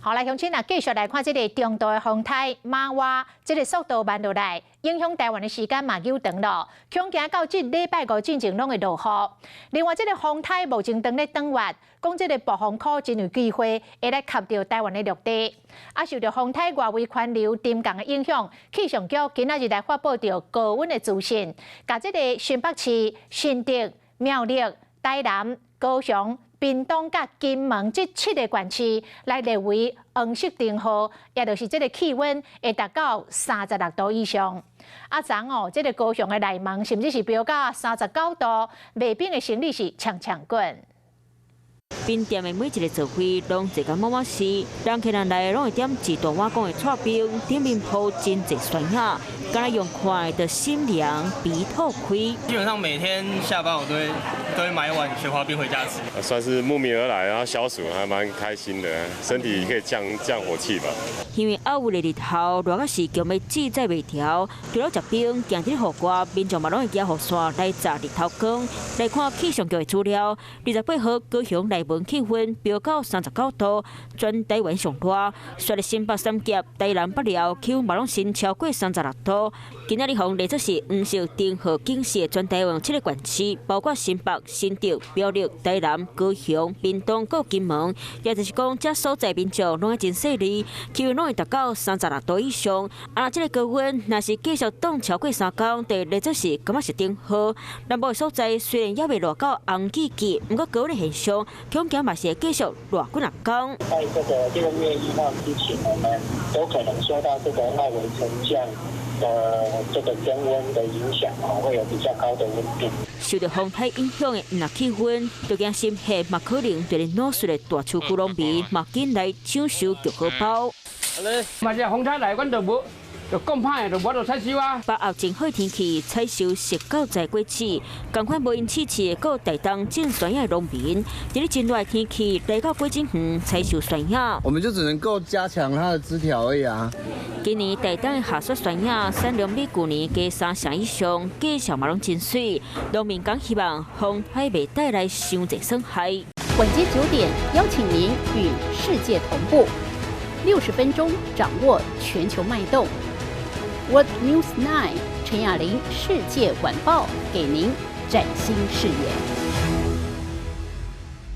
好，来乡亲啊，继续来看这个中度的风台马哇，这个速度慢落来，影响台湾的时间嘛久长咯。恐惊到这礼拜五进前拢会落雨。另外，这个风台目前正咧转弯，讲这个暴风圈真有机会会来吸到台湾的陆地。啊，受到风台外围环流沉降的影响，气象局今仔日来发布到高温的资讯，甲这个新北市、新竹、苗栗、台南、高雄、屏东甲金门这7个县市来列为黄色灯号，也就是这个气温会达到36度以上。啊，昨哦，这个高雄的内门甚至是飙到39度，卖冰的生理是呛滚。冰店的每一个座位拢一间满满是，人客人来拢会点自大碗公的串冰，顶面铺真侪酸呀，敢若用看的心凉，鼻透开。基本上每天下班我都会买一碗雪花冰回家吃。算是慕名而来，然后消暑还蛮开心的，身体可以降火气吧。因为暗有的日头，热到是强要自在袂调，除了食冰，行日户外，民众嘛拢会举雨伞来炸日头光。来看气象局的资料，28号高雄内门气温飙到39度，全台湾上热。雪的新北三甲、台南北寮气温嘛拢升超过36度。今仔日红列作是黄色灯号警示的全台湾7个县市，包括新北、新竹、苗栗、台南、高雄、屏东、和金门，也就是讲这所在民众拢会真细腻，气温拢会达到36度以上。啊，这个高温若是继续冻超过3天，就列作是感觉是灯号。南部的所在虽然还未热到红季季，不过高温现象恐惊嘛是会继续热几两天。在这个6月1号之前，我们有可能受到这个外围沉降的这个升温的影响，会有比较高的温度。受到风台影响的热气温，就惊心血嘛可能对你脑水的大厝古农民嘛紧来抢收菊荷包。嘛是风台来，阮就无。就讲歹，就无就采收啊。把握真好天气，采收实到在过起，同款无因试试个台东种酸叶的农民，在你真热的天气来到过境园采收酸叶。我们就只能够加强它的枝条而已啊。今年台东的下雪酸叶产量比去年加3成以上，价钱嘛拢真水。农民讲希望风台袂带来伤济损害。晚间9点，邀请您与世界同步，60分钟掌握全球脉动。What News 9，陈雅玲世界晚报给您崭新视野。